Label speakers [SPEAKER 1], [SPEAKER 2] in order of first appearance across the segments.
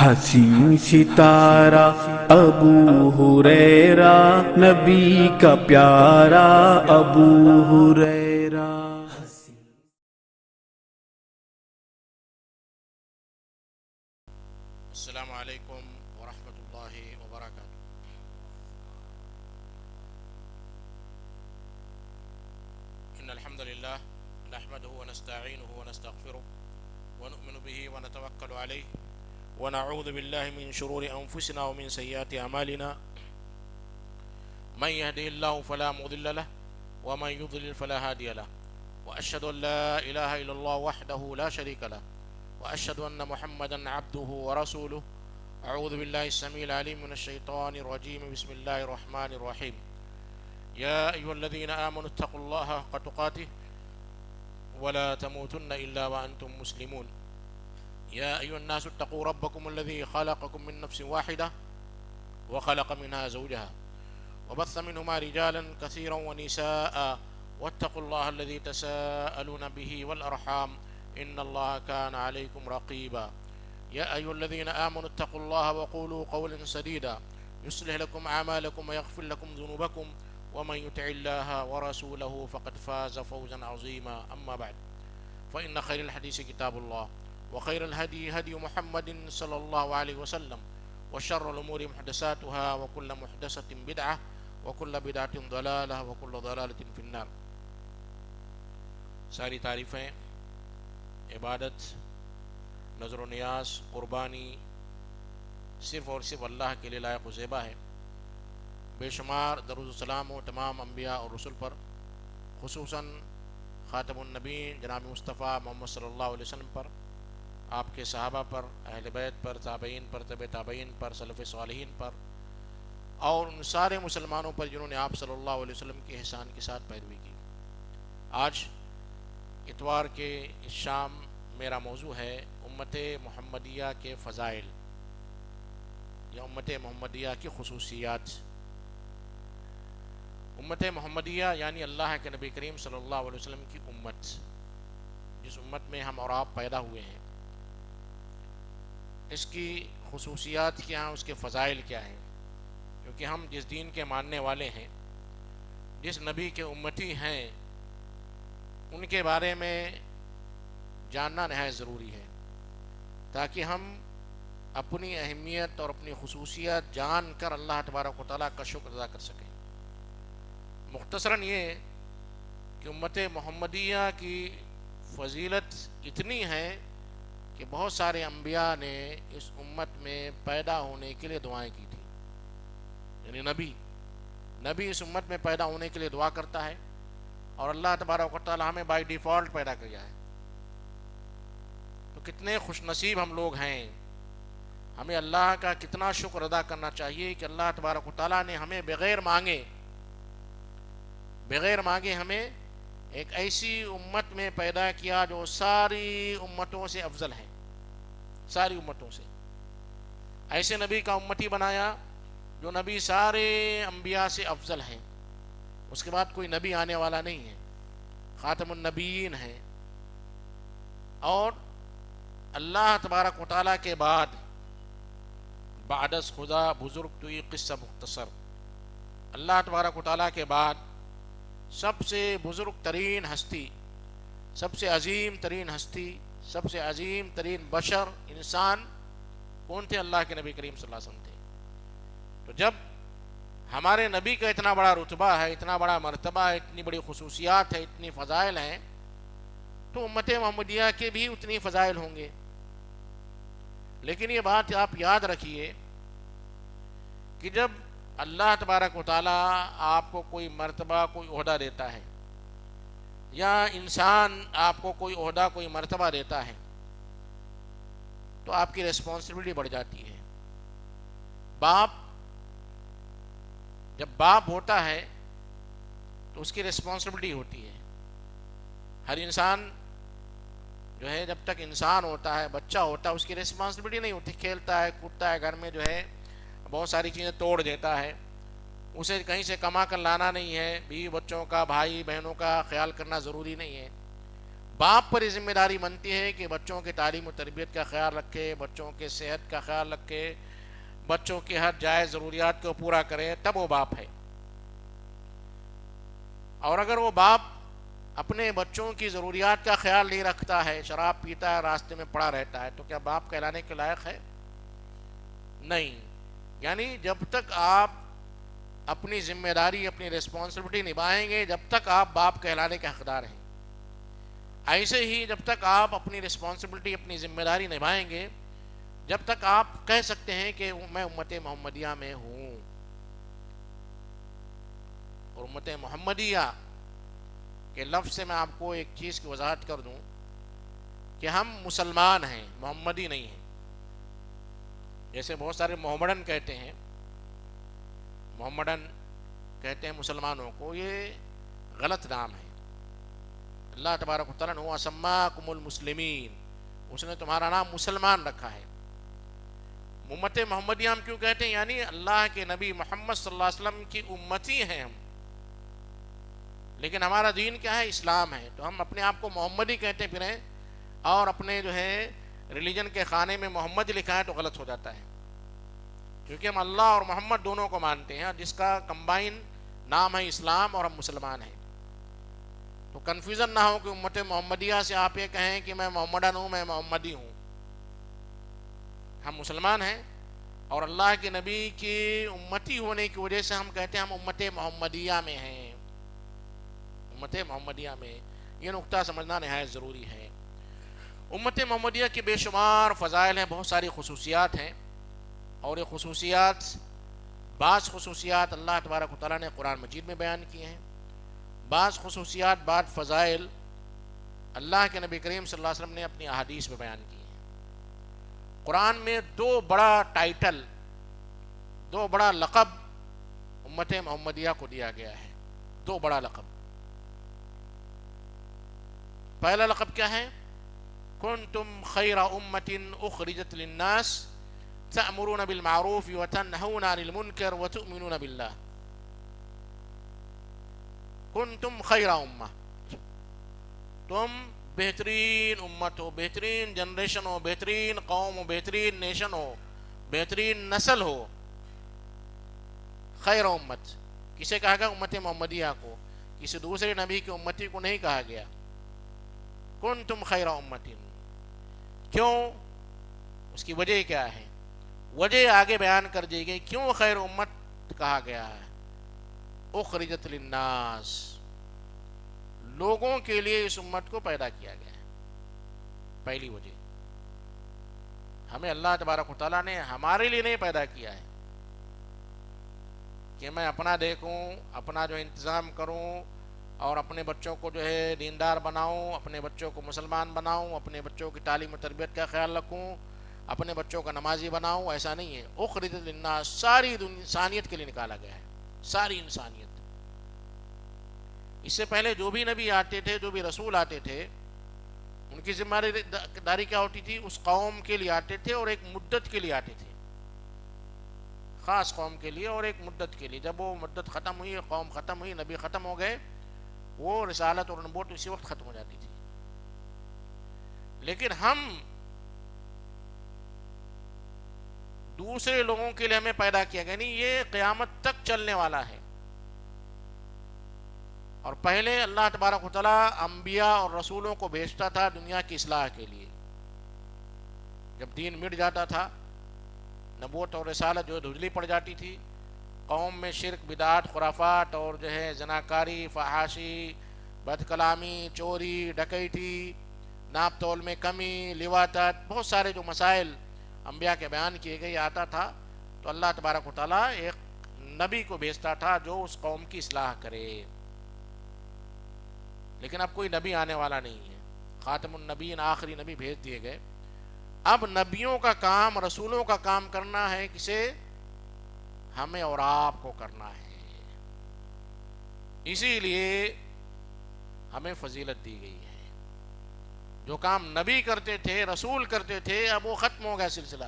[SPEAKER 1] حسین ستارہ ابو ہریرہ، نبی کا پیارا ابو ہریرہ۔
[SPEAKER 2] السلام علیکم ورحمۃ اللہ وبرکاتہ۔ ان الحمد للہ نحمده ونستعینه ونستغفره ونؤمن به ونتوکل علیہ ونعوذ باللہ من شرور انفسنا ومن سیئات اعمالنا، من يهده الله فلا مضل له ومن يضلل فلا هادي له، واشهد ان لا اله الا الله وحده لا شريك له، واشهد ان محمدا عبده ورسوله۔ اعوذ باللہ السمیع العلیم من الشیطان الرجیم، بسم اللہ الرحمن الرحیم۔ یا ایھا الذین آمنوا اتقوا اللہ حق تقاتہ ولا تموتن الا وانتم مسلمون۔ یا ایھا الناس اتقوا ربکم الذی خلقکم من نفس واحدہ وخلق منها زوجها وبث منهما رجالا كثيرا ونساء واتقوا الله الذي تساءلون به والأرحام إن الله كان عليكم رقيبا۔ يا أيها الذين آمنوا اتقوا الله وقولوا قولا سديدا يصلح لكم أعمالكم ويغفر لكم ذنوبكم ومن يطع الله ورسوله فقد فاز فوزا عظيما، أما بعد فإن خير الحديث كتاب الله وخير الهدي هدي محمد صلى الله عليه وسلم وشر الأمور محدثاتها وكل محدثة بدعة وكل بدعة ضلالة وكل ضلالة في النار۔ ساری تعریفیں، عبادت، نظر و نیاز، قربانی صرف اور صرف اللہ کے لیے لائق و زیبا ہے۔ بے شمار درود و سلام ہو تمام انبیاء اور رسل پر، خصوصاً خاتم النبیین جناب مصطفیٰ محمد صلی اللہ علیہ وسلم پر، آپ کے صحابہ پر، اہل بیت پر، تابعین پر، تبع تابعین پر، سلف صالحین پر، اور ان سارے مسلمانوں پر جنہوں نے آپ صلی اللہ علیہ وسلم کے احسان کے ساتھ پیروی کی۔ آج اتوار کے اس شام میرا موضوع ہے امت محمدیہ کے فضائل یا امت محمدیہ کی خصوصیات۔ امت محمدیہ یعنی اللہ کے نبی کریم صلی اللہ علیہ وسلم کی امت، جس امت میں ہم اور آپ پیدا ہوئے ہیں، اس کی خصوصیات کیا ہیں، اس کے فضائل کیا ہیں، کیونکہ ہم جس دین کے ماننے والے ہیں، جس نبی کے امتی ہیں، ان کے بارے میں جاننا نہایت ضروری ہے، تاکہ ہم اپنی اہمیت اور اپنی خصوصیات جان کر اللہ تبارک و تعالیٰ کا شکر ادا کر سکیں۔ مختصراً یہ کہ امت محمدیہ کی فضیلت اتنی ہے کہ بہت سارے انبیاء نے اس امت میں پیدا ہونے کے لیے دعائیں کی تھیں، یعنی نبی اس امت میں پیدا ہونے کے لیے دعا کرتا ہے، اور اللہ تبارک و تعالیٰ ہمیں بائی ڈیفالٹ پیدا کیا ہے۔ تو کتنے خوش نصیب ہم لوگ ہیں، ہمیں اللہ کا کتنا شکر ادا کرنا چاہیے کہ اللہ تبارک و تعالیٰ نے ہمیں بغیر مانگے ہمیں ایک ایسی امت میں پیدا کیا جو ساری امتوں سے افضل ہے، ساری امتوں سے۔ ایسے نبی کا امتی بنایا جو نبی سارے انبیاء سے افضل ہیں، اس کے بعد کوئی نبی آنے والا نہیں ہے، خاتم النبیین ہے، اور اللہ تبارک و تعالیٰ کے بعد بعد از خدا بزرگ تو یہ قصہ مختصر، اللہ تبارک و تعالیٰ کے بعد سب سے بزرگ ترین ہستی، سب سے عظیم ترین ہستی، سب سے عظیم ترین بشر، انسان کون تھے؟ اللہ کے نبی کریم صلی اللہ علیہ وسلم تھے۔ تو جب ہمارے نبی کا اتنا بڑا رتبہ ہے، اتنا بڑا مرتبہ ہے، اتنی بڑی خصوصیات ہے، اتنی فضائل ہیں، تو امت محمدیہ کے بھی اتنی فضائل ہوں گے۔ لیکن یہ بات آپ یاد رکھیے کہ جب اللہ تبارک و تعالیٰ آپ کو کوئی مرتبہ، کوئی عہدہ دیتا ہے، یا انسان آپ کو کوئی عہدہ، کوئی مرتبہ دیتا ہے، تو آپ کی ریسپانسبلٹی بڑھ جاتی ہے۔ جب باپ ہوتا ہے تو اس کی ریسپانسبلٹی ہوتی ہے۔ ہر انسان جو ہے جب تک انسان ہوتا ہے، بچہ ہوتا ہے، اس کی ریسپانسبلٹی نہیں ہوتی، کھیلتا ہے، کودتا ہے، گھر میں جو ہے بہت ساری چیزیں توڑ دیتا ہے، اسے کہیں سے کما کر لانا نہیں ہے، بیوی بچوں کا، بھائی بہنوں کا خیال کرنا ضروری نہیں ہے۔ باپ پر یہ ذمہ داری بنتی ہے کہ بچوں کی تعلیم و تربیت کا خیال رکھے، بچوں کے صحت کا خیال رکھے، بچوں کی ہر جائز ضروریات کو پورا کرے، تب وہ باپ ہے۔ اور اگر وہ باپ اپنے بچوں کی ضروریات کا خیال نہیں رکھتا ہے، شراب پیتا ہے، راستے میں پڑا رہتا ہے، تو کیا باپ کہلانے کے لائق ہے؟ نہیں۔ یعنی جب تک آپ اپنی ذمہ داری، اپنی ریسپانسبلٹی نبھائیں گے، جب تک آپ باپ کہلانے کے حقدار ہیں۔ ایسے ہی جب تک آپ اپنی ریسپانسبلٹی، اپنی ذمہ داری نبھائیں گے، جب تک آپ کہہ سکتے ہیں کہ میں امت محمدیہ میں ہوں۔ اور امت محمدیہ کے لفظ سے میں آپ کو ایک چیز کی وضاحت کر دوں کہ ہم مسلمان ہیں، محمدی نہیں ہیں۔ جیسے بہت سارے محمدن کہتے ہیں، محمدن کہتے ہیں مسلمانوں کو، یہ غلط نام ہے۔ اللہ تبارک و تعالیٰ نے وَسَمَّاكُمُ الْمُسْلِمِينَ، اس نے تمہارا نام مسلمان رکھا ہے۔ امت محمدیہ ہم کیوں کہتے ہیں؟ یعنی اللہ کے نبی محمد صلی اللہ علیہ وسلم کی امتی ہیں ہم، لیکن ہمارا دین کیا ہے؟ اسلام ہے۔ تو ہم اپنے آپ کو محمدی کہتے پھریں اور اپنے جو ہے ریلیجن کے خانے میں محمد لکھا ہے تو غلط ہو جاتا ہے، کیونکہ ہم اللہ اور محمد دونوں کو مانتے ہیں، جس کا کمبائن نام ہے اسلام، اور ہم مسلمان ہیں۔ تو کنفیوژن نہ ہو کہ امت محمدیہ سے آپ یہ کہیں کہ میں محمدن ہوں، میں محمدی ہوں۔ ہم مسلمان ہیں، اور اللہ کے نبی کی امتی ہونے کی وجہ سے ہم کہتے ہیں ہم امت محمدیہ میں ہیں، امت محمدیہ میں۔ یہ نقطہ سمجھنا نہایت ضروری ہے۔ امت محمدیہ کی بے شمار فضائل ہیں، بہت ساری خصوصیات ہیں، اور یہ بعض خصوصیات اللہ تبارک و تعالیٰ نے قرآن مجید میں بیان کی ہیں، بعض خصوصیات، بعض فضائل اللہ کے نبی کریم صلی اللہ علیہ وسلم نے اپنی احادیث میں بیان کی ہیں۔ قرآن میں دو بڑا ٹائٹل، دو بڑا لقب امت محمدیہ کو دیا گیا ہے، دو بڑا لقب۔ پہلا لقب کیا ہے؟ کنتم خیر امت اخرجت للناس تأمرون بالمعروف وتنہون عن المنکر وتؤمنون باللہ۔ کنتم خیر امہ، تم بہترین امت ہو، بہترین جنریشن ہو، بہترین قوم ہو، بہترین نیشن ہو، بہترین نسل ہو۔ خیر امت کسے کہا گیا؟ امت محمدیہ کو، کسی دوسرے نبی کی امتی کو نہیں کہا گیا۔ کنتم خیر امت، کیوں؟ اس کی وجہ کیا ہے؟ وجہ آگے بیان کر دی گئی کیوں خیر امت کہا گیا ہے۔ اخرجت للناس، لوگوں کے لیے اس امت کو پیدا کیا گیا ہے، پہلی وجہ۔ ہمیں اللہ تبارک و تعالیٰ نے ہمارے لیے نہیں پیدا کیا ہے کہ میں اپنا دیکھوں، اپنا جو انتظام کروں، اور اپنے بچوں کو جو ہے دیندار بناؤں، اپنے بچوں کو مسلمان بناؤں، اپنے بچوں کی تعلیم و تربیت کا خیال رکھوں، اپنے بچوں کا نمازی بناؤں۔ ایسا نہیں ہے۔ اخرجت للناس، ساری انسانیت کے لیے نکالا گیا ہے، ساری انسانیت۔ اس سے پہلے جو بھی نبی آتے تھے، جو بھی رسول آتے تھے، ان کی ذمہ داری کیا ہوتی تھی؟ اس قوم کے لیے آتے تھے اور ایک مدت کے لیے آتے تھے، خاص قوم کے لیے اور ایک مدت کے لیے۔ جب وہ مدت ختم ہوئی، قوم ختم ہوئی، نبی ختم ہو گئے، وہ رسالت اور نبوت اسی وقت ختم ہو جاتی تھی۔ لیکن ہم دوسرے لوگوں کے لیے ہمیں پیدا کیا گیا، نہیں، یہ قیامت تک چلنے والا ہے۔ اور پہلے اللہ تبارک و تعالیٰ انبیاء اور رسولوں کو بھیجتا تھا دنیا کی اصلاح کے لیے۔ جب دین مٹ جاتا تھا، نبوت اور رسالت جو دھندلی پڑ جاتی تھی، قوم میں شرک، بدعات، خرافات اور جو ہے زناکاری، فحاشی، بد کلامی، چوری، ڈکیتی، ناپ تول میں کمی، لواطت، بہت سارے جو مسائل انبیاء کے بیان کیے گئے آتا تھا، تو اللہ تبارک و تعالیٰ ایک نبی کو بھیجتا تھا جو اس قوم کی اصلاح کرے۔ لیکن اب کوئی نبی آنے والا نہیں ہے، خاتم النبیین، آخری نبی بھیج دیے گئے۔ اب نبیوں کا کام، رسولوں کا کام کرنا ہے کسے؟ ہمیں اور آپ کو کرنا ہے۔ اسی لیے ہمیں فضیلت دی گئی ہے۔ جو کام نبی کرتے تھے، رسول کرتے تھے، اب وہ ختم ہو گیا سلسلہ۔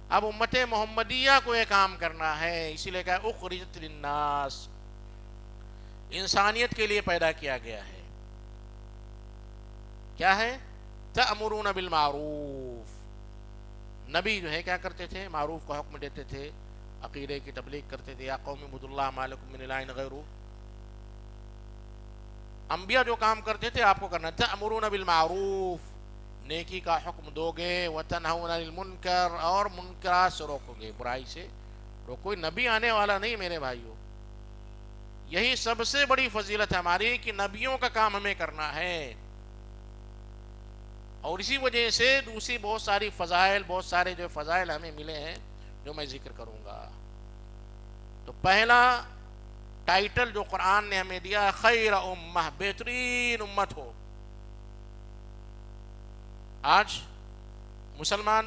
[SPEAKER 2] اب امت محمدیہ کو یہ کام کرنا ہے، اسی لیے کہا اخرجت للناس، انسانیت کے لیے پیدا کیا گیا ہے۔ کیا ہے؟ تأمرون بالمعروف. نبی جو ہے کیا کرتے تھے؟ معروف کا حکم دیتے تھے، عقیدے کی تبلیغ کرتے تھے. یا قوم اعبدوا اللہ ما لکم من الہ غیرہ. انبیاء جو کام کرتے تھے آپ کو کرنا. تأمرون بالمعروف، نیکی کا حکم دو گے، وتنہون عن المنکر، اور منکرات سے روکو گے، برائی سے روکو. کوئی نبی آنے والا نہیں میرے بھائیوں. یہی سب سے بڑی فضیلت ہے ہماری کہ نبیوں کا کام ہمیں کرنا ہے. اور اسی وجہ سے دوسری بہت ساری فضائل، بہت سارے جو فضائل ہمیں ملے ہیں جو میں ذکر کروں گا. تو پہلا ٹائٹل جو قرآن نے ہمیں دیا، خیر امہ، بہترین امت ہو. آج مسلمان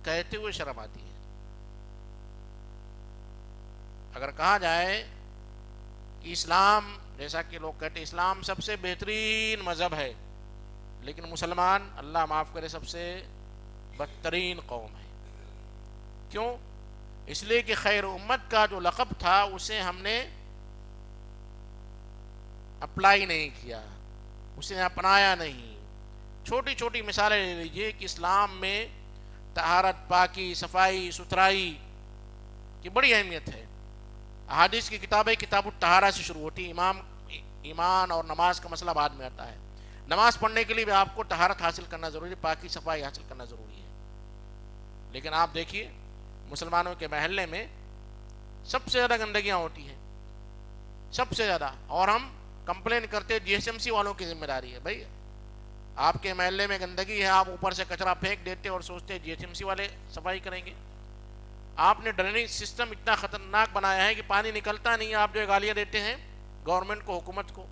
[SPEAKER 2] کہتے ہوئے شرم آتی ہے. اگر کہا جائے کہ اسلام، جیسا کہ لوگ کہتے ہیں اسلام سب سے بہترین مذہب ہے، لیکن مسلمان اللہ معاف کرے سب سے بدترین قوم ہے. کیوں؟ اس لیے کہ خیر امت کا جو لقب تھا اسے ہم نے اپلائی نہیں کیا، اسے اپنایا نہیں. چھوٹی چھوٹی مثالیں لے لیجئے کہ اسلام میں طہارت، پاکی، صفائی ستھرائی کی بڑی اہمیت ہے. احادیث کی کتابیں کتاب الطہارہ سے شروع ہوتی. ایمان اور نماز کا مسئلہ بعد میں آتا ہے. نماز پڑھنے کے لیے بھی آپ کو طہارت حاصل کرنا ضروری ہے، پاکی صفائی حاصل کرنا ضروری ہے. لیکن آپ دیکھیے مسلمانوں کے محلے میں سب سے زیادہ گندگیاں ہوتی ہیں، سب سے زیادہ. اور ہم کمپلین کرتے جی ایس ایم سی والوں کی ذمہ داری ہے. بھائی آپ کے محلے میں گندگی ہے، آپ اوپر سے کچرا پھینک دیتے اور سوچتے جی ایس ایم سی والے صفائی کریں گے. آپ نے ڈرینیج سسٹم اتنا خطرناک بنایا ہے کہ پانی نکلتا نہیں. آپ جو گالیاں دیتے ہیں گورنمنٹ کو، حکومت کو.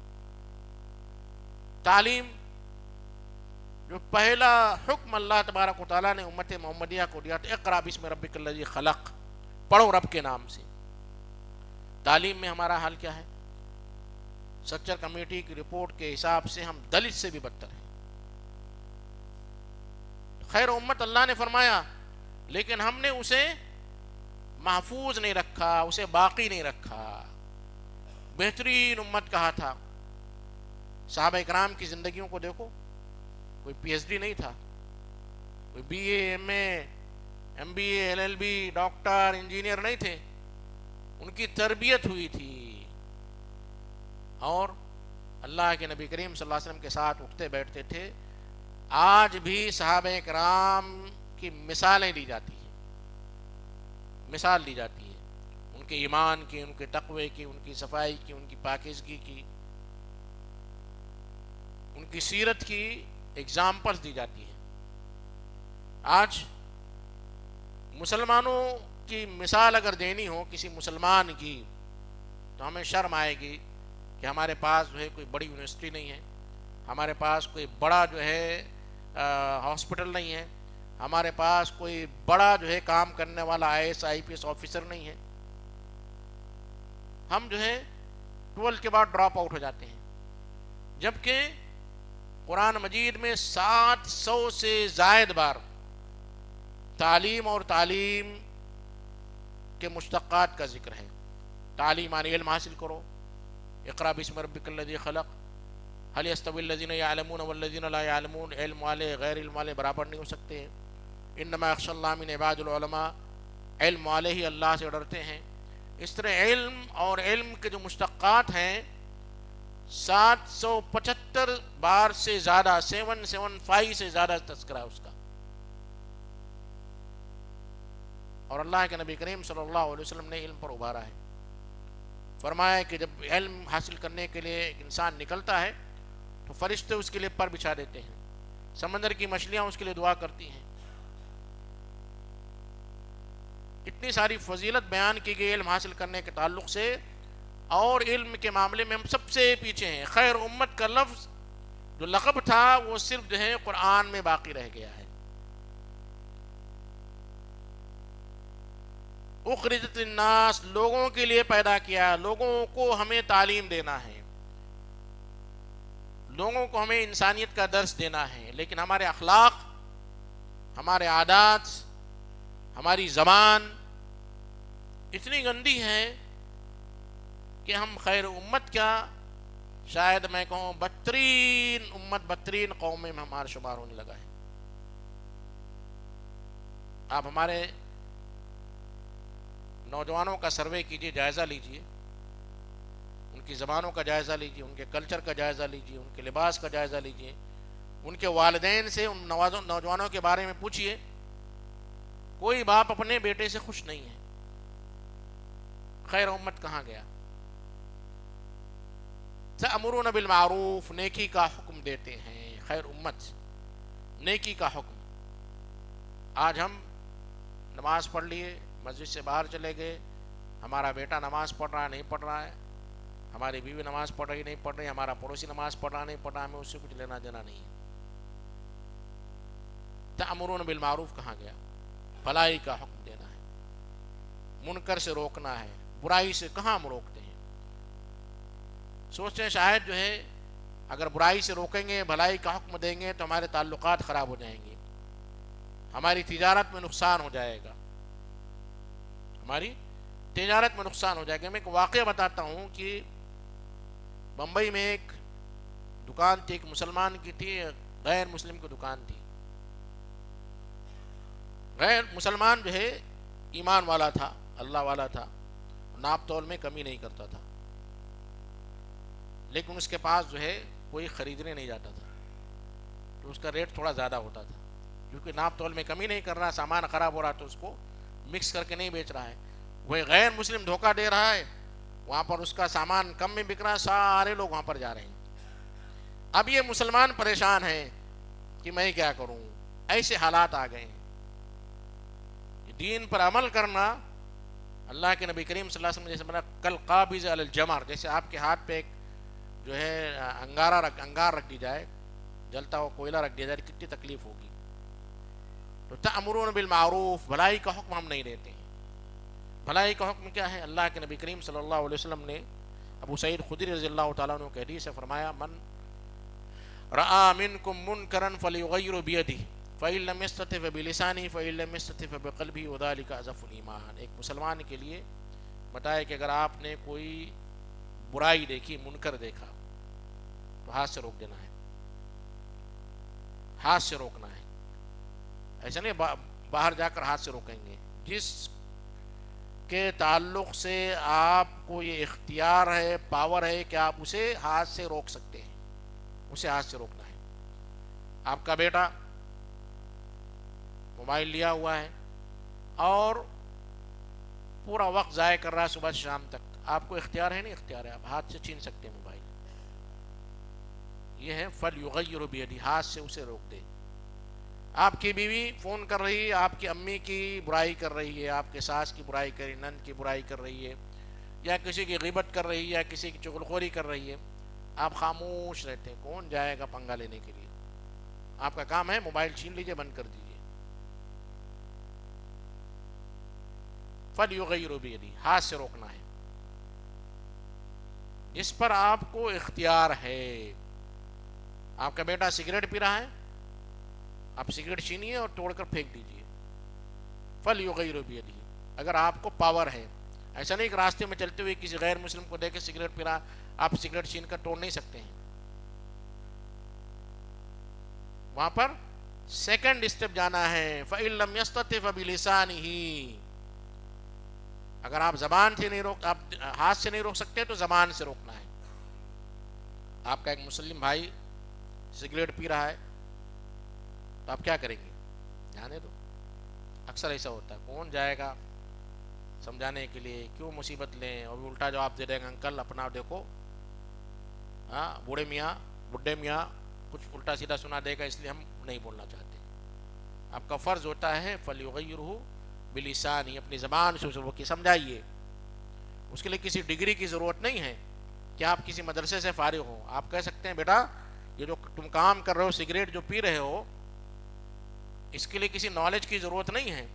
[SPEAKER 2] تعلیم، جو پہلا حکم اللہ تبارک و تعالیٰ نے امت محمدیہ کو دیا تھا، اقرأ بسم ربک الذی خلق، پڑھو رب کے نام سے. تعلیم میں ہمارا حال کیا ہے؟ سچر کمیٹی کی رپورٹ کے حساب سے ہم دلت سے بھی بدتر ہیں. خیر امت اللہ نے فرمایا، لیکن ہم نے اسے محفوظ نہیں رکھا، اسے باقی نہیں رکھا. بہترین امت کہا تھا. صحابہ اکرام کی زندگیوں کو دیکھو، کوئی پی ایچ ڈی نہیں تھا، کوئی B A, M A, M B A, L L B, doctor, engineer نہیں تھے. ان کی تربیت ہوئی تھی. اور اللہ کے نبی کریم صلی اللہ علیہ وسلم کے ساتھ اٹھتے بیٹھتے تھے. آج بھی صحابہ کرام کی مثالیں دی جاتی ہیں، مثال دی جاتی ہے ان کے ایمان کی، ان کے تقوی کی، ان کی صفائی کی، ان کی پاکیزگی کی، ان کی سیرت کی ایگزامپلس دی جاتی ہیں. آج مسلمانوں کی مثال اگر دینی ہو کسی مسلمان کی، تو ہمیں شرم آئے گی کہ ہمارے پاس جو ہے کوئی بڑی یونیورسٹی نہیں ہے، ہمارے پاس کوئی بڑا جو ہے ہاسپٹل نہیں ہے، ہمارے پاس کوئی بڑا جو ہے کام کرنے والا I S I P S officer نہیں ہے. ہم جو ہے 12 کے بعد ڈراپ آؤٹ ہو جاتے ہیں، جبکہ قرآن مجید میں 700 سے زائد بار تعلیم اور تعلیم کے مشتقات کا ذکر ہے. تعلیم یعنی علم حاصل کرو. اقرأ بسم ربک الذی خلق. هل يستوي الذین یعلمون والذین لا یعلمون؟ علم والے غیر علم والے برابر نہیں ہو سکتے. انما یخشی اللہ من عباد العلماء، علم والے ہی اللہ سے ڈرتے ہیں. اس طرح علم اور علم کے جو مشتقات ہیں 775 بار سے زیادہ، 775 سے زیادہ تذکرہ ہے اس کا. اور اللہ کے نبی کریم صلی اللہ علیہ وسلم نے علم پر ابھارا ہے. فرمایا کہ جب علم حاصل کرنے کے لیے ایک انسان نکلتا ہے تو فرشتے اس کے لیے پر بچھا دیتے ہیں، سمندر کی مچھلیاں اس کے لیے دعا کرتی ہیں. اتنی ساری فضیلت بیان کی گئی علم حاصل کرنے کے تعلق سے، اور علم کے معاملے میں ہم سب سے پیچھے ہیں. خیر امت کا لفظ جو لقب تھا وہ صرف جو ہے قرآن میں باقی رہ گیا ہے. اخرجت للناس، لوگوں کے لیے پیدا کیا، لوگوں کو ہمیں تعلیم دینا ہے، لوگوں کو ہمیں انسانیت کا درس دینا ہے. لیکن ہمارے اخلاق، ہمارے عادات، ہماری زبان اتنی گندی ہے کہ ہم خیر امت کا شاید میں کہوں بدترین امت، بدترین قوم میں ہمارا شمار ہونے لگا ہے۔ آپ ہمارے نوجوانوں کا سروے کیجئے، جائزہ لیجئے، ان کی زبانوں کا جائزہ لیجئے، ان کے کلچر کا جائزہ لیجئے، ان کے لباس کا جائزہ لیجئے، ان کے والدین سے ان نوجوانوں کے بارے میں پوچھئے، کوئی باپ اپنے بیٹے سے خوش نہیں ہے۔ خیر امت کہاں گیا؟ تأمرون بالمعروف، نیکی کا حکم دیتے ہیں، خیر امت نیکی کا حکم۔ آج ہم نماز پڑھ لیے، مسجد سے باہر چلے گئے، ہمارا بیٹا نماز پڑھ رہا ہے نہیں پڑھ رہا ہے، ہماری بیوی نماز پڑھ رہی نہیں پڑھ رہی، ہمارا پڑوسی نماز پڑھ رہا نہیں پڑھ رہا، ہمیں اس سے کچھ لینا دینا نہیں ہے۔ تأمرون بالمعروف کہاں گیا؟ بھلائی کا حکم دینا ہے، منکر سے روکنا ہے، برائی سے کہاں ہم روکتے ہیں؟ سوچتے ہیں شاید جو ہے اگر برائی سے روکیں گے، بھلائی کا حکم دیں گے تو ہمارے تعلقات خراب ہو جائیں گے، ہماری تجارت میں نقصان ہو جائے گا، ہماری تجارت میں نقصان ہو جائے گا۔ میں ایک واقعہ بتاتا ہوں کہ بمبئی میں ایک دکان تھی، ایک مسلمان کی تھی، غیر مسلم کی دکان تھی۔ غیر مسلمان جو ہے ایمان والا تھا، اللہ والا تھا، ناپ تول میں کمی نہیں کرتا تھا، لیکن اس کے پاس جو ہے کوئی خریدنے نہیں جاتا تھا تو اس کا ریٹ تھوڑا زیادہ ہوتا تھا، کیونکہ ناپ تول میں کمی نہیں کر رہا، سامان خراب ہو رہا تو اس کو مکس کر کے نہیں بیچ رہا ہے۔ وہ غیر مسلم دھوکہ دے رہا ہے، وہاں پر اس کا سامان کم میں بک رہا ہے، سارے لوگ وہاں پر جا رہے ہیں۔ اب یہ مسلمان پریشان ہے کہ میں کیا کروں، ایسے حالات آ گئے ہیں۔ دین پر عمل کرنا، اللہ کے نبی کریم صلی اللہ علیہ وسلم جیسے بنا کل قابض علی الجمر، جیسے آپ کے ہاتھ پہ ایک جو ہے انگار رکھ دی جائے، جلتا ہوا کوئلہ رکھ دیا جائے، کتنی تکلیف ہوگی۔ تو تأمرون بالمعروف، بھلائی کا حکم ہم نہیں دیتے ہیں۔ بھلائی کا حکم کیا ہے؟ اللہ کے نبی کریم صلی اللہ علیہ وسلم نے ابو سعید خدری رضی اللہ تعالیٰ عنہ کے حدیث سے فرمایا، من رأى منکم منکرا فلیغیر بیدہ فإن لم یستطع فبلسانہ فإن لم یستطع فبقلبہ وذلک اضعف الایمان۔ ایک مسلمان کے لیے بتایا کہ اگر آپ نے کوئی برائی دیکھی، منکر دیکھا، تو ہاتھ سے روک دینا ہے، ہاتھ سے روکنا ہے۔ ایسا نہیں باہر جا کر ہاتھ سے روکیں گے، جس کے تعلق سے آپ کو یہ اختیار ہے، پاور ہے کہ آپ اسے ہاتھ سے روک سکتے ہیں، اسے ہاتھ سے روکنا ہے۔ آپ کا بیٹا موبائل لیا ہوا ہے اور پورا وقت ضائع کر رہا ہے صبح سے شام تک، آپ کو اختیار ہے؟ نہیں اختیار ہے، آپ ہاتھ سے چھین سکتے ہیں موبائل۔ یہ ہے فَلْيُغَيِّرْ بِيَدِهِ، ہاتھ سے اسے روک دے۔ آپ کی بیوی فون کر رہی ہے، آپ کی امی کی برائی کر رہی ہے، آپ کے ساس کی برائی کر رہی ہے، نند کی برائی کر رہی ہے، یا کسی کی غیبت کر رہی ہے، یا کسی کی چغلخوری کر رہی ہے، آپ خاموش رہتے ہیں، کون جائے گا پنگا لینے کے لیے؟ آپ کا کام ہے موبائل چھین لیجئے، بند کر دیجئے۔ فَلْيُغَيِّرْ بِيَدِهِ، ہاتھ سے روکنا ہے، اس پر آپ کو اختیار ہے۔ آپ کا بیٹا سگریٹ پی رہا ہے، آپ سگریٹ چھینیے اور توڑ کر پھینک دیجئے۔ فَلْيُغَيِّرْ بِيَدِهِ، اگر آپ کو پاور ہے۔ ایسا نہیں کہ راستے میں چلتے ہوئے کسی غیر مسلم کو دیکھ کے سگریٹ پی رہا، آپ سگریٹ چھین کر توڑ نہیں سکتے ہیں۔ وہاں پر سیکنڈ اسٹیپ جانا ہے، فَإِن لَمْ يَسْتَطِعْ فَبِلِسَانِهِ، اگر آپ زبان سے نہیں روک، آپ ہاتھ سے نہیں روک سکتے تو زبان سے روکنا ہے۔ آپ کا ایک مسلم بھائی سگریٹ پی رہا ہے تو آپ کیا کریں گے؟ جانے دو۔ اکثر ایسا ہوتا ہے، کون جائے گا سمجھانے کے لیے، کیوں مصیبت لیں، اور الٹا جواب دے دیں گے، انکل اپنا دیکھو، ہاں بوڑھے میاں بڈھے میاں کچھ الٹا سیدھا سنا دے گا، اس لیے ہم نہیں بولنا چاہتے۔ آپ کا فرض ہوتا ہے فَلْيُغَيِّرْهُ بِلِسَانِهِ، اپنی زبان سے اسے کہ سمجھائیے۔ اس کے لیے کسی ڈگری کی ضرورت نہیں ہے کہ آپ کسی مدرسے سے فارغ ہو۔ آپ کہہ سکتے ہیں بیٹا یہ جو تم کام کر رہے ہو، سگریٹ جو پی رہے ہو، اس کے لیے کسی نالج کی ضرورت نہیں ہے۔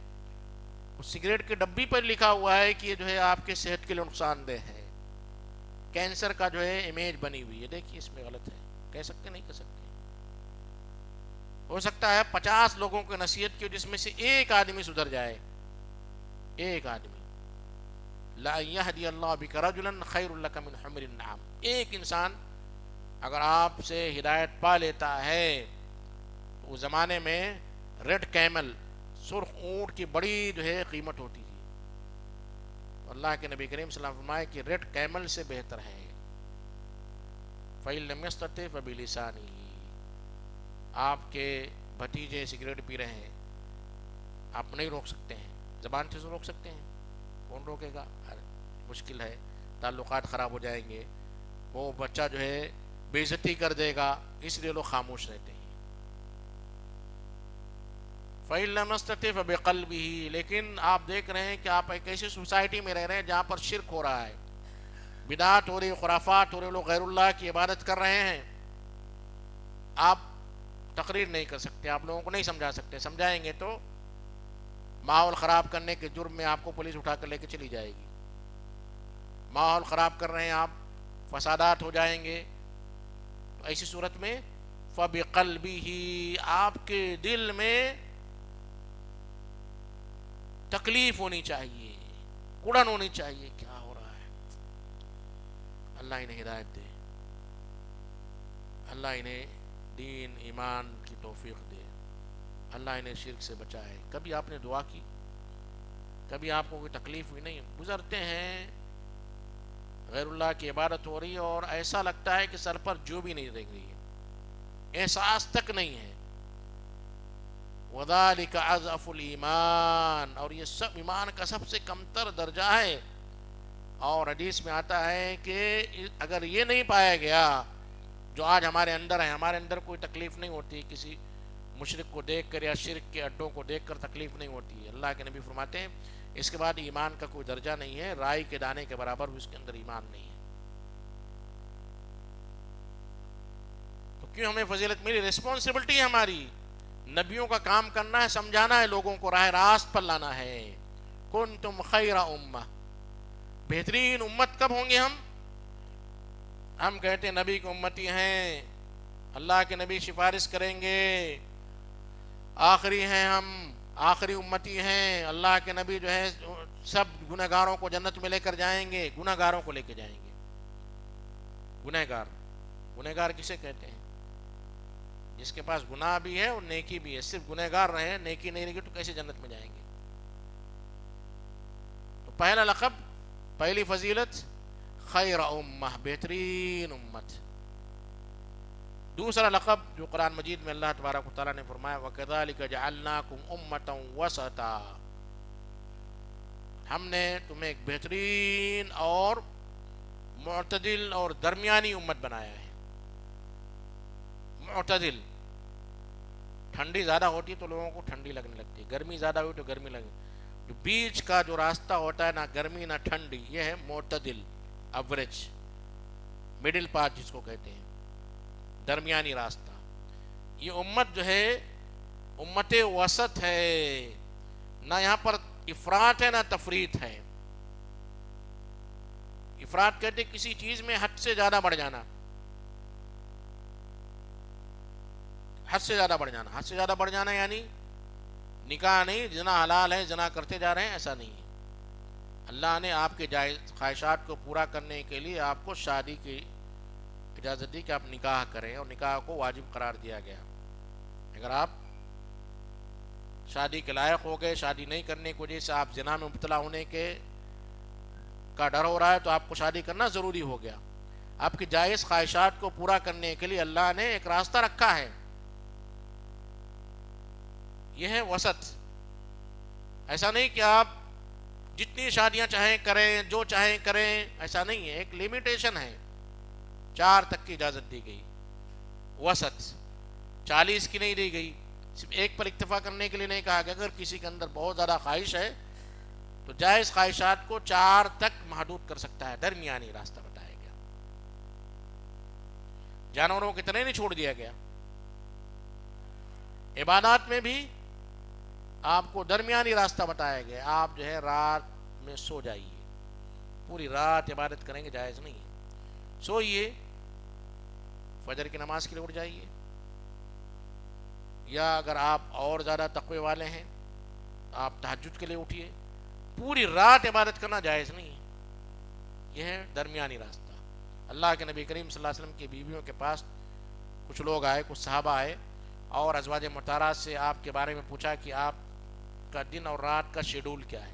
[SPEAKER 2] اس سگریٹ کے ڈبی پر لکھا ہوا ہے کہ یہ جو ہے آپ کے صحت کے لیے نقصان دہ ہے، کینسر کا جو ہے امیج بنی ہوئی ہے، دیکھیے اس میں غلط ہے۔ کہہ سکتے نہیں کہہ سکتے؟ ہو سکتا ہے 50 لوگوں کو نصیحت کی جس میں سے ایک آدمی سدھر جائے، ایک آدمی۔ لا يهدي اللہ بك رجلا خیر لك من حمر النعام، ایک انسان اگر آپ سے ہدایت پا لیتا ہے تو اس زمانے میں ریڈ کیمل، سرخ اونٹ کی بڑی جو ہے قیمت ہوتی تھی. اللہ کے نبی کریم صلی اللہ علیہ وسلم فرمائے کہ ریڈ کیمل سے بہتر ہے. فَإِن لَّمْ يَسْتَطِعْ فَبِلِسَانِهِ، آپ کے بھتیجے سگریٹ پی رہے ہیں، آپ نہیں روک سکتے ہیں، زبان سے روک سکتے ہیں، کون روکے گا؟ مشکل ہے، تعلقات خراب ہو جائیں گے، وہ بچہ جو ہے بے عزتی کر دے گا، اس لیے لوگ خاموش رہتے ہیں. فَإِن لَّمْ يَسْتَطِعْ فَبِقَلْبِهِ، لیکن آپ دیکھ رہے ہیں کہ آپ ایک ایسی سوسائٹی میں رہ رہے ہیں جہاں پر شرک ہو رہا ہے، بدعات ہو رہی، خرافات ہو رہے، لوگ غیر اللہ کی عبادت کر رہے ہیں. آپ تقریر نہیں کر سکتے، آپ لوگوں کو نہیں سمجھا سکتے، سمجھائیں گے تو ماحول خراب کرنے کے جرم میں آپ کو پولیس اٹھا کر لے کے چلی جائے گی. ماحول خراب کر رہے ہیں آپ، فسادات ہو جائیں گے. تو ایسی صورت میں فَبِقَلْبِهِ، آپ کے دل میں تکلیف ہونی چاہیے، کڑن ہونی چاہیے، کیا ہو رہا ہے. اللہ انہیں ہدایت دے، اللہ انہیں دین ایمان کی توفیق دے، اللہ انہیں شرک سے بچائے. کبھی آپ نے دعا کی؟ کبھی آپ کو کوئی تکلیف ہوئی؟ نہیں. گزرتے ہیں، غیر اللہ کی عبادت ہو رہی ہے اور ایسا لگتا ہے کہ سر پر جو بھی نہیں رہ گئی ہے، احساس تک نہیں ہے. وَذَلِكَ أَضْعَفُ الْإِيمَانِ، اور یہ سب ایمان کا سب سے کمتر درجہ ہے. اور حدیث میں آتا ہے کہ اگر یہ نہیں پایا گیا جو آج ہمارے اندر ہے، ہمارے اندر کوئی تکلیف نہیں ہوتی، کسی مشرک کو دیکھ کر یا شرک کے اڈوں کو دیکھ کر تکلیف نہیں ہوتی. اللہ کے نبی فرماتے ہیں اس کے بعد ایمان کا کوئی درجہ نہیں ہے، رائی کے دانے کے برابر بھی اس کے اندر ایمان نہیں ہے. تو کیوں ہمیں فضیلت ملی؟ ریسپانسبلٹی ہے ہماری، نبیوں کا کام کرنا ہے، سمجھانا ہے، لوگوں کو راہ راست پر لانا ہے. کنتم خیر امہ، بہترین امت کب ہوں گے ہم کہتے ہیں نبی کی امتی ہیں، اللہ کے نبی سفارش کریں گے، آخری ہیں ہم، آخری امتی ہیں، اللہ کے نبی جو ہے سب گنہگاروں کو جنت میں لے کر جائیں گے. گنہگاروں کو لے کے جائیں گے. گنہگار کسے کہتے ہیں؟ جس کے پاس گناہ بھی ہے اور نیکی بھی ہے. صرف گنہگار رہے، نیکی نہیں رہے تو کیسے جنت میں جائیں گے؟ تو پہلا لقب، پہلی فضیلت خیر امہ، بہترین امت. دوسرا لقب جو قرآن مجید میں اللہ تبارک و تعالیٰ نے فرمایا وَكَذَلِكَ جَعَلْنَاكُمْ أُمَّةً وَسَطًا، ہم نے تمہیں ایک بہترین اور معتدل اور درمیانی امت بنایا ہے. معتدل، ٹھنڈی زیادہ ہوتی تو لوگوں کو ٹھنڈی لگنے لگتی، گرمی زیادہ ہوئی تو گرمی لگنے، جو بیچ کا جو راستہ ہوتا ہے، نہ گرمی نہ ٹھنڈی، یہ ہے معتدل، ایوریج، مڈل پاتھ جس کو کہتے ہیں، درمیانی راستہ. یہ امت جو ہے امت وسط ہے، نہ یہاں پر افراط ہے نہ تفریط ہے. افراط کہتے کسی چیز میں حد سے زیادہ بڑھ جانا، حد سے زیادہ بڑھ جانا. حد سے زیادہ بڑھ جانا یعنی نکاح نہیں، زنا حلال ہے، زنا کرتے جا رہے ہیں، ایسا نہیں ہے. اللہ نے آپ کے جائز خواہشات کو پورا کرنے کے لیے آپ کو شادی کی اجازت دی کہ آپ نکاح کریں، اور نکاح کو واجب قرار دیا گیا. اگر آپ شادی کے لائق ہو گئے، شادی نہیں کرنے کی وجہ سے آپ زنا میں مبتلا ہونے کا ڈر ہو رہا ہے، تو آپ کو شادی کرنا ضروری ہو گیا. آپ کی جائز خواہشات کو پورا کرنے کے لیے اللہ نے ایک راستہ رکھا ہے، یہ ہے وسط. ایسا نہیں کہ آپ جتنی شادیاں چاہیں کریں، جو چاہیں کریں، ایسا نہیں ہے. ایک لیمیٹیشن ہے، 4 تک کی اجازت دی گئی. وسط 40 کی نہیں دی گئی، صرف ایک پر اکتفا کرنے کے لیے نہیں کہا گیا. اگر کسی کے اندر بہت زیادہ خواہش ہے تو جائز خواہشات کو 4 تک محدود کر سکتا ہے، درمیانی راستہ بتایا گیا. جانوروں کی طرح نہیں چھوڑ دیا گیا. عبادات میں بھی آپ کو درمیانی راستہ بتایا گیا. آپ جو ہے رات میں سو جائیے، پوری رات عبادت کریں گے جائز نہیں ہے. سوئیے، فجر کی نماز کے لیے اٹھ جائیے، یا اگر آپ اور زیادہ تقوی والے ہیں آپ تہجد کے لیے اٹھیے. پوری رات عبادت کرنا جائز نہیں ہے، یہ ہے درمیانی راستہ. اللہ کے نبی کریم صلی اللہ علیہ وسلم کی بیویوں کے پاس کچھ لوگ آئے، کچھ صحابہ آئے اور ازواج مطہرات سے آپ کے بارے میں پوچھا کہ آپ کا دن اور رات کا شیڈول کیا ہے.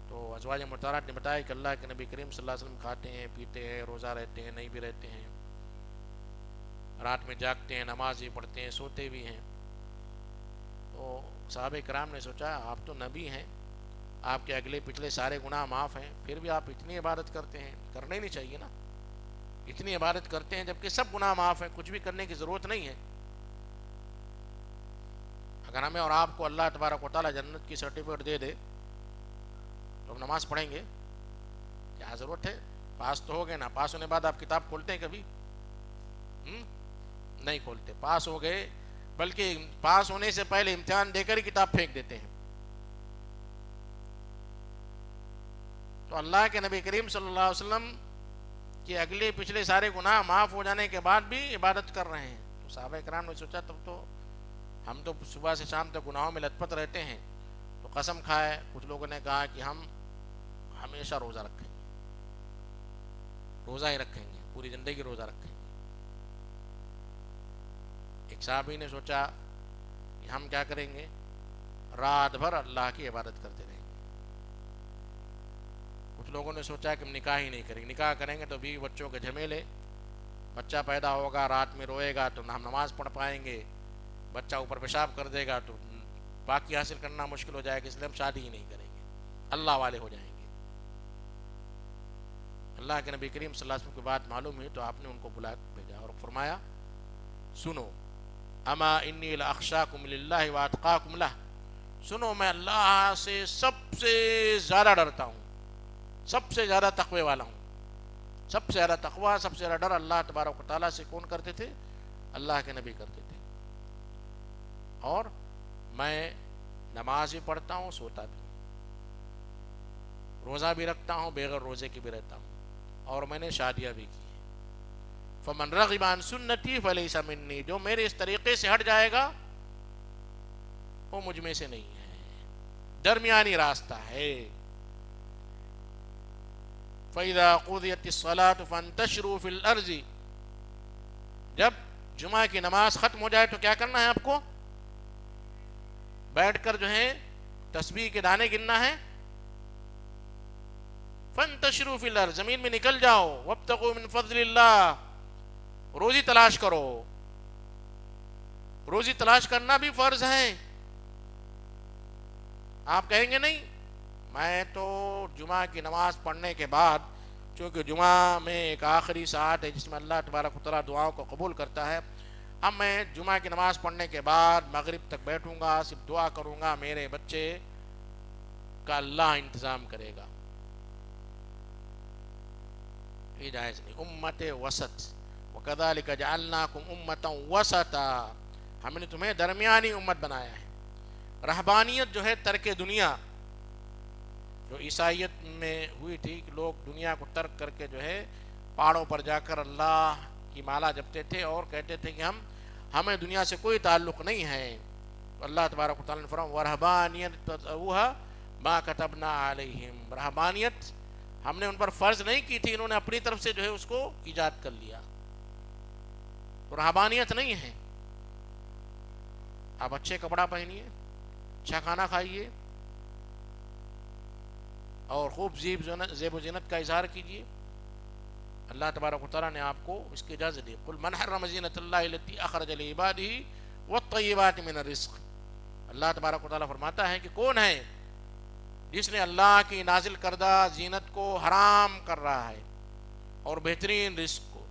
[SPEAKER 2] تو ازواج مطہرات نے بتایا کہ اللہ کے نبی کریم صلی اللہ علیہ وسلم کھاتے ہیں، پیتے ہیں، روزہ رہتے ہیں، نہیں بھی رہتے ہیں، رات میں جاگتے ہیں، نماز بھی پڑھتے ہیں، سوتے بھی ہیں. تو صحابہ کرام نے سوچا آپ تو نبی ہیں، آپ کے اگلے پچھلے سارے گناہ معاف ہیں، پھر بھی آپ اتنی عبادت کرتے ہیں، کرنا ہی نہیں چاہیے نا. اتنی عبادت کرتے ہیں جبکہ سب گناہ معاف ہیں، کچھ بھی کرنے کی ضرورت نہیں ہے. اگر ہمیں اور آپ کو اللہ تبارک و تعالیٰ جنت کی سرٹیفکیٹ دے دے تو ہم نماز پڑھیں گے؟ کیا ضرورت ہے؟ پاس تو ہو گئے نا. پاس ہونے بعد آپ کتاب کھولتے ہیں کبھی؟ نہیں کھولتے. پاس ہو گئے، بلکہ پاس ہونے سے پہلے امتحان دے کر ہی کتاب پھینک دیتے ہیں. تو اللہ کے نبی کریم صلی اللہ علیہ وسلم کہ اگلے پچھلے سارے گناہ معاف ہو جانے کے بعد بھی عبادت کر رہے ہیں. تو صحابہ کرام نے سوچا تب تو ہم تو صبح سے شام تک گناہوں میں لت پت رہتے ہیں. تو قسم کھائے. کچھ لوگوں نے کہا کہ ہم ہمیشہ روزہ رکھیں گے، روزہ ہی رکھیں گے، پوری زندگی روزہ رکھیں گے. ایک صحابی نے سوچا کہ ہم کیا کریں گے، رات بھر اللہ کی عبادت کرتے رہیں گے. کچھ لوگوں نے سوچا کہ ہم نکاح ہی نہیں کریں گے، نکاح کریں گے تو بیوی بچوں کے جھمیلے، بچہ پیدا ہوگا رات میں روئے گا تو نہ ہم نماز پڑھ پائیں گے، بچہ اوپر پیشاب کر دے گا تو باقی حاصل کرنا مشکل ہو جائے گا، اس لیے ہم شادی ہی نہیں کریں گے، اللہ والے ہو جائیں گے. اللہ کے نبی کریم صلی اللہ علیہ وسلم کی بات معلوم ہوئی تو آپ نے ان کو بلا بھیجا اور فرمایا سنو، اما انی لاخشاکم للہ واتقاکم لہ، سنو میں اللہ سے سب سے زیادہ ڈرتا ہوں، سب سے زیادہ تقوی والا ہوں. سب سے زیادہ تقوی، سب سے زیادہ ڈر اللہ تبارک و تعالیٰ سے کون کرتے تھے؟ اللہ کے نبی کرتے تھے. اور میں نماز بھی پڑھتا ہوں، سوتا بھی ہوں، روزہ بھی رکھتا ہوں، بغیر روزے کی بھی رہتا ہوں، اور میں نے شادیاں بھی کی ہیں. فمن رغب عن سنتی فلیس منی، جو میرے اس طریقے سے ہٹ جائے گا وہ مجھ میں سے نہیں ہے. درمیانی راستہ ہے. فَإِذَا قُضِيَتِ الصَّلَاةُ فَانْتَشِرُوا فِي الْأَرْضِ، جب جمعہ کی نماز ختم ہو جائے تو کیا کرنا ہے آپ کو؟ بیٹھ کر جو ہے تسبیح کے دانے گننا ہے. فَانْتَشِرُوا فِي الْأَرْضِ، زمین میں نکل جاؤ. وَابْتَغُوا مِنْ فَضْلِ اللَّهِ، روزی تلاش کرو. روزی تلاش کرنا بھی فرض ہے. آپ کہیں گے نہیں میں تو جمعہ کی نماز پڑھنے کے بعد، چونکہ جمعہ میں ایک آخری ساعت ہے جس میں اللہ تبارک و تعالیٰ دعاؤں کو قبول کرتا ہے، اب میں جمعہ کی نماز پڑھنے کے بعد مغرب تک بیٹھوں گا، صرف دعا کروں گا، میرے بچے کا اللہ انتظام کرے گا. یہ جائز نہیں. امت وسط، وَكَذَلِكَ جَعَلْنَاكُمْ أُمَّةً وَسَطًا، ہم نے تمہیں درمیانی امت بنایا ہے. رہبانیت جو ہے ترک دنیا، جو عیسائیت میں ہوئی تھی کہ لوگ دنیا کو ترک کر کے جو ہے پہاڑوں پر جا کر اللہ کی مالا جپتے تھے اور کہتے تھے کہ ہمیں دنیا سے کوئی تعلق نہیں ہے. اللہ تبارک و تعالیٰ نے فرمایا وَرَهْبَانِيَّةً ابْتَغَوْهَا مَا كَتَبْنَا عَلَيْهِمْ، رہبانیت ہم نے ان پر فرض نہیں کی تھی، انہوں نے اپنی طرف سے جو ہے اس کو ایجاد کر لیا. تو رہبانیت نہیں ہے. آپ اچھے کپڑا پہنیے، اچھا کھانا کھائیے اور خوب زیب و زینت کا اظہار کیجیے. اللہ تبارک و تعالیٰ نے آپ کو اس کی اجازت دی. قل من حرم زینت اللہ التی اخرج لعباده والطیبات من الرزق، اللہ تبارک و تعالیٰ فرماتا ہے کہ کون ہے جس نے اللہ کی نازل کردہ زینت کو حرام کر رہا ہے اور بہترین رزق کو.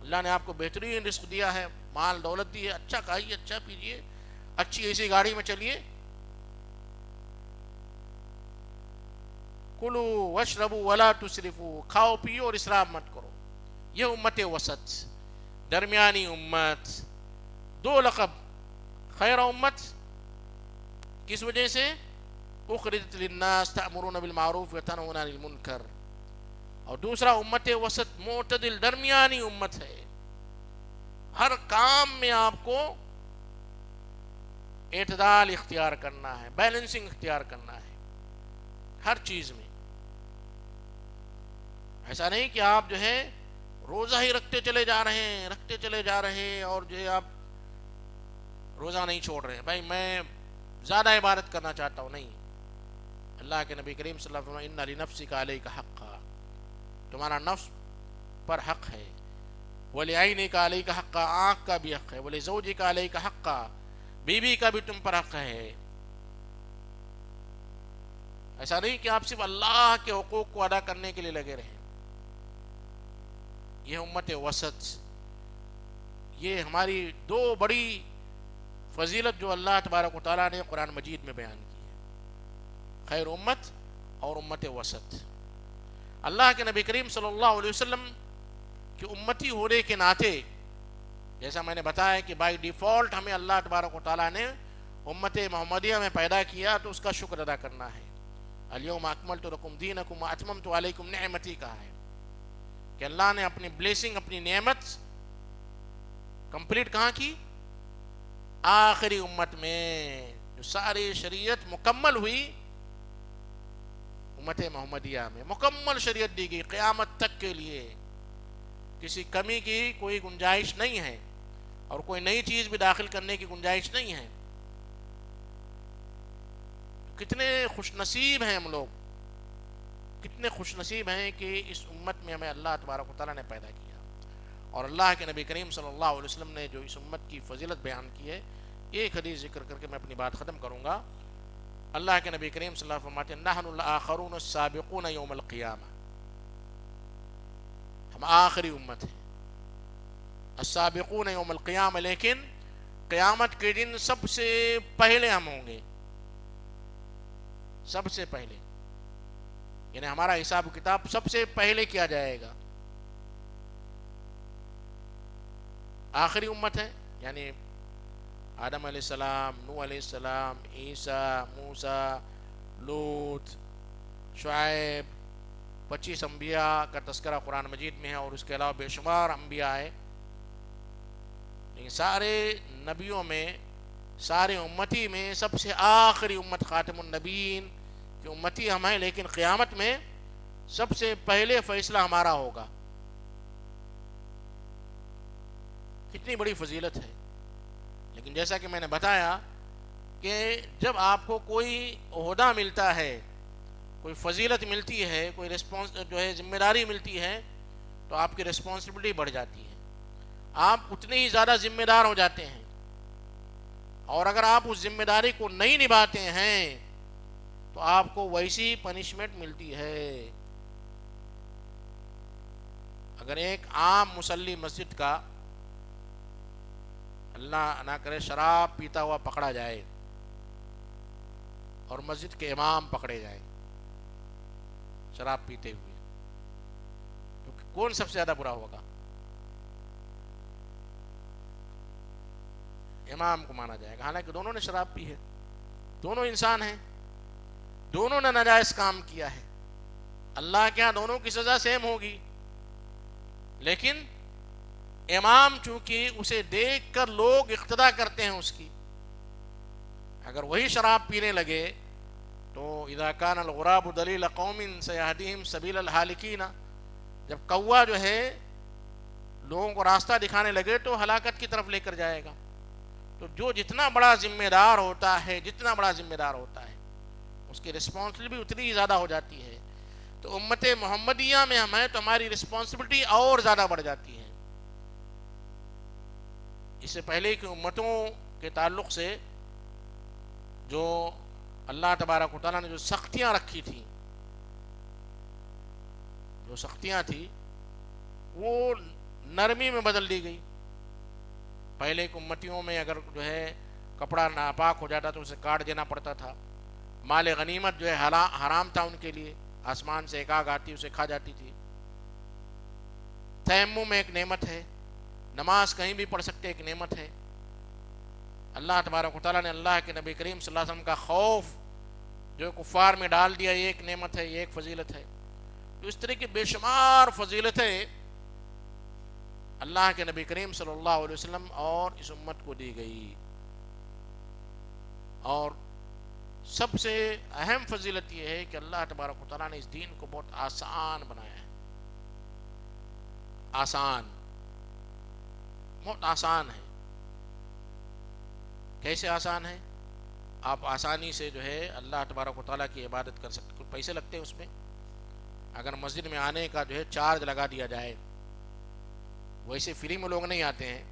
[SPEAKER 2] اللہ نے آپ کو بہترین رزق دیا ہے، مال دولت دی ہے، اچھا کھائیے، اچھا پیجیے، اچھی ایسی گاڑی میں چلیے. کلو واشربوا ولا تسرفوا، کھاؤ پیو اور اسراف مت کرو. یہ امت وسط، درمیانی امت. دو لقب، خیر امت کس وجہ سے؟ اخرجت للناس تأمرون بالمعروف وتنهون عن المنکر، اور دوسرا امت وسط معتدل درمیانی امت ہے. ہر کام میں آپ کو اعتدال اختیار کرنا ہے، بیلنسنگ اختیار کرنا ہے ہر چیز میں. ایسا نہیں کہ آپ جو ہے روزہ ہی رکھتے چلے جا رہے ہیں اور جو ہے آپ روزہ نہیں چھوڑ رہے ہیں، بھائی میں زیادہ عبادت کرنا چاہتا ہوں، نہیں. اللہ کے نبی کریم صلی اللہ علیہ وسلم ان لنفسک علیک حقا، تمہارا نفس پر حق ہے. وَلِعَيْنِكَ عَلَيْكَ حَقًّا، آنکھ کا بھی حق ہے. وَلِزَوْجِكَ عَلَيْكَ حَقًّا، بیوی کا بھی تم پر حق ہے. ایسا نہیں کہ آپ صرف اللہ کے حقوق کو ادا کرنے کے لیے لگے رہیں. یہ امت وسط، یہ ہماری دو بڑی فضیلت جو اللہ تبارک و تعالیٰ نے قرآن مجید میں بیان کی ہے، خیر امت اور امت وسط. اللہ کے نبی کریم صلی اللہ علیہ وسلم کہ امتی ہونے کے ناطے، جیسا میں نے بتایا کہ بائی ڈیفالٹ ہمیں اللہ تبارک و تعالیٰ نے امت محمدیہ میں پیدا کیا تو اس کا شکر ادا کرنا ہے. الیوم اکملت لکم دینکم واتممت علیکم نعمتی کہا ہے کہ اللہ نے اپنی بلیسنگ، اپنی نعمت کمپلیٹ کہاں کی؟ آخری امت میں، جو ساری شریعت مکمل ہوئی امت محمدیہ میں، مکمل شریعت دی گئی قیامت تک کے لیے، کسی کمی کی کوئی گنجائش نہیں ہے اور کوئی نئی چیز بھی داخل کرنے کی گنجائش نہیں ہے. کتنے خوش نصیب ہیں ہم لوگ، کتنے خوش نصیب ہیں کہ اس امت میں ہمیں اللہ تبارک و تعالیٰ نے پیدا کیا. اور اللہ کے نبی کریم صلی اللہ علیہ وسلم نے جو اس امت کی فضیلت بیان کی ہے، ایک حدیث ذکر کر کے میں اپنی بات ختم کروں گا. اللہ کے نبی کریم صلی اللہ علیہ وسلم فرماتے ہیں نحن الاخرون السابقون یوم القیامہ، ہم آخری امت ہیں. السابقون یوم القیامہ، لیکن قیامت کے دن سب سے پہلے ہم ہوں گے، سب سے پہلے، یعنی ہمارا حساب کتاب سب سے پہلے کیا جائے گا. آخری امت ہے، یعنی آدم علیہ السلام، نوح علیہ السلام، عیسیٰ، موسیٰ، لوط، شعیب، 25 انبیاء کا تذکرہ قرآن مجید میں ہے اور اس کے علاوہ بے شمار انبیاء ہے. لیکن سارے نبیوں میں، سارے امتی میں سب سے آخری امت خاتم النبیین کی امتی ہم ہیں، لیکن قیامت میں سب سے پہلے فیصلہ ہمارا ہوگا. کتنی بڑی فضیلت ہے. لیکن جیسا کہ میں نے بتایا کہ جب آپ کو کوئی عہدہ ملتا ہے، کوئی فضیلت ملتی ہے، کوئی جو ہے ذمہ داری ملتی ہے، تو آپ کی رسپانسبلٹی بڑھ جاتی ہے، آپ اتنے ہی زیادہ ذمہ دار ہو جاتے ہیں. اور اگر آپ اس ذمہ داری کو نہیں نبھاتے ہیں تو آپ کو ویسی پنشمنٹ ملتی ہے. اگر ایک عام مصلی مسجد کا اللہ نہ کرے شراب پیتا ہوا پکڑا جائے اور مسجد کے امام پکڑے جائیں شراب پیتے ہوئے، تو کون سب سے زیادہ برا ہوگا؟ امام کو مانا جائے گا، حالانکہ دونوں نے شراب پی ہے، دونوں انسان ہیں، دونوں نے ناجائز کام کیا ہے. اللہ کے ہاں دونوں کی سزا سیم ہوگی، لیکن امام چونکہ اسے دیکھ کر لوگ اقتدا کرتے ہیں اس کی، اگر وہی شراب پینے لگے تو اذا کان الغراب دلیل قوم سیہدیہم سبیل الہالکین، جب کوا جو ہے لوگوں کو راستہ دکھانے لگے تو ہلاکت کی طرف لے کر جائے گا. تو جو جتنا بڑا ذمہ دار ہوتا ہے، جتنا بڑا ذمہ دار ہوتا ہے، اس کی رسپانسبلٹی بھی اتنی ہی زیادہ ہو جاتی ہے. تو امت محمدیہ میں ہم ہیں تو ہماری رسپانسبلٹی اور زیادہ بڑھ جاتی ہے. اس سے پہلے کی امتوں کے تعلق سے جو اللہ تبارک و تعالیٰ نے جو سختیاں رکھی تھیں، جو سختیاں تھیں وہ نرمی میں بدل دی گئی. پہلے کی امتیوں میں اگر جو ہے کپڑا ناپاک ہو جاتا تو اسے کاٹ دینا پڑتا تھا. مال غنیمت جو ہے حرام تھا ان کے لیے، آسمان سے ایک آگ آتی اسے کھا جاتی تھی. تیمم ایک نعمت ہے، نماز کہیں بھی پڑھ سکتے ایک نعمت ہے. اللہ تبارک و تعالیٰ نے اللہ کے نبی کریم صلی اللہ علیہ وسلم کا خوف جو کفار میں ڈال دیا، یہ ایک نعمت ہے، یہ ایک فضیلت ہے. تو اس طرح کی بے شمار فضیلتیں اللہ کے نبی کریم صلی اللہ علیہ وسلم اور اس امت کو دی گئی. اور سب سے اہم فضیلت یہ ہے کہ اللہ تبارک و تعالیٰ نے اس دین کو بہت آسان بنایا ہے. آسان، بہت آسان ہے۔ کیسے آسان ہے؟ آپ آسانی سے جو ہے اللہ تبارک و تعالیٰ کی عبادت کر سکتے۔ کچھ پیسے لگتے ہیں اس میں، اگر مسجد میں آنے کا جو ہے چارج لگا دیا جائے، ویسے فری میں لوگ نہیں آتے ہیں،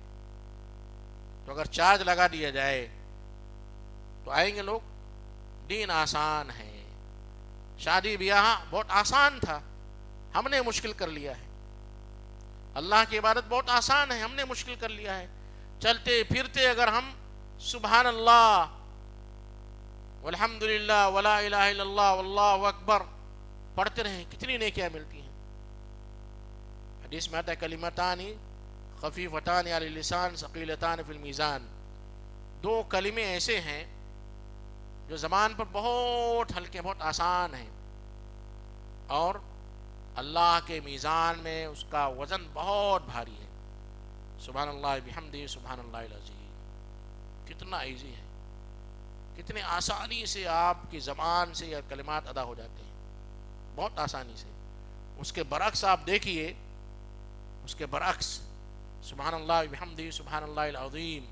[SPEAKER 2] تو اگر چارج لگا دیا جائے تو آئیں گے لوگ۔ دین آسان ہے، شادی بیاہ بہت آسان تھا، ہم نے مشکل کر لیا ہے۔ اللہ کی عبادت بہت آسان ہے، ہم نے مشکل کر لیا ہے۔ چلتے پھرتے اگر ہم سبحان اللہ والحمدللہ ولا الہ الا اللہ واللہ اکبر پڑھتے رہیں، کتنی نیکیاں ملتی ہیں۔ حدیث میں آتا ہے کلمتان خفیفتان علی اللسان ثقیلتان فی المیزان، دو کلمے ایسے ہیں جو زبان پر بہت ہلکے، بہت آسان ہیں، اور اللہ کے میزان میں اس کا وزن بہت بھاری ہے۔ سبحان اللہ بحمدہ سبحان اللہ العظیم، کتنا ایزی ہے، کتنے آسانی سے آپ کی زبان سے یہ کلمات ادا ہو جاتے ہیں، بہت آسانی سے۔ اس کے برعکس آپ دیکھیے، اس کے برعکس سبحان اللہ بحمدہ سبحان اللہ العظیم،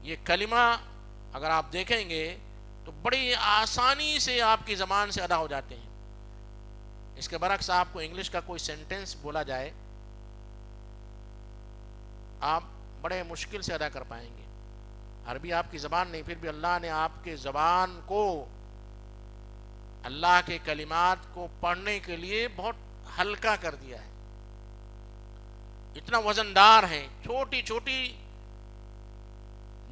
[SPEAKER 2] یہ کلمہ اگر آپ دیکھیں گے تو بڑی آسانی سے آپ کی زبان سے ادا ہو جاتے ہیں۔ اس کے برعکس آپ کو انگلش کا کوئی سینٹنس بولا جائے، آپ بڑے مشکل سے ادا کر پائیں گے۔ عربی آپ کی زبان نہیں، پھر بھی اللہ نے آپ کے زبان کو، اللہ کے کلمات کو پڑھنے کے لیے بہت ہلکا کر دیا ہے، اتنا وزندار ہے۔ چھوٹی چھوٹی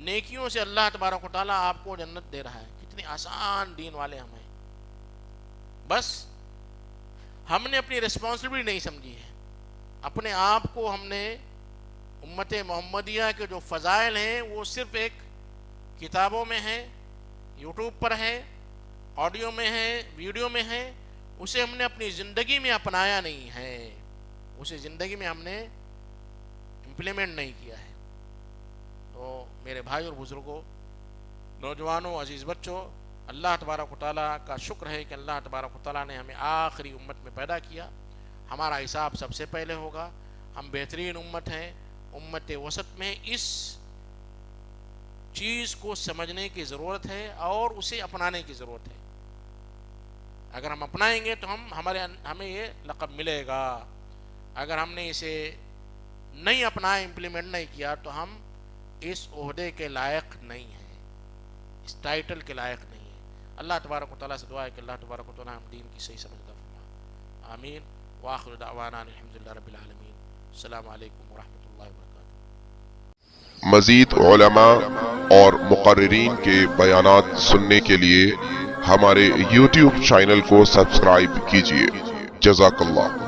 [SPEAKER 2] نیکیوں سے اللہ تبارک و تعالیٰ آپ کو جنت دے رہا ہے۔ کتنی آسان دین والے ہم ہیں، بس ہم نے اپنی ریسپانسبلٹی نہیں سمجھی ہے۔ اپنے آپ کو ہم نے امت محمدیہ کے جو فضائل ہیں وہ صرف ایک کتابوں میں ہیں، یوٹیوب پر ہے، آڈیو میں ہے، ویڈیو میں ہے، اسے ہم نے اپنی زندگی میں اپنایا نہیں ہے، اسے زندگی میں ہم نے امپلیمنٹ نہیں کیا ہے۔ تو میرے بھائی اور بزرگوں، نوجوانوں، عزیز بچوں، اللہ تبارک و تعالیٰ کا شکر ہے کہ اللہ تبارک و تعالیٰ نے ہمیں آخری امت میں پیدا کیا۔ ہمارا حساب سب سے پہلے ہوگا، ہم بہترین امت ہیں، امت وسط میں۔ اس چیز کو سمجھنے کی ضرورت ہے اور اسے اپنانے کی ضرورت ہے۔ اگر ہم اپنائیں گے تو ہمیں یہ لقب ملے گا۔ اگر ہم نے اسے نہیں اپنایا، امپلیمنٹ نہیں کیا، تو ہم اس عہدے کے لائق نہیں ہیں، اس ٹائٹل کے لائق نہیں ہیں۔ اللہ تبارک و تعالیٰ سے دعا ہے کہ اللہ تبارک و تعالیٰ ہم دین کی صحیح سمجھ عطا فرمائے۔ آمین۔ وآخر دعوانا الحمدللہ رب العالمین۔ السلام علیکم ورحمۃ اللہ وبرکاتہ۔
[SPEAKER 3] مزید علماء اور مقررین کے بیانات سننے کے لیے ہمارے YouTube چینل کو سبسکرائب کیجیے۔ جزاک اللہ۔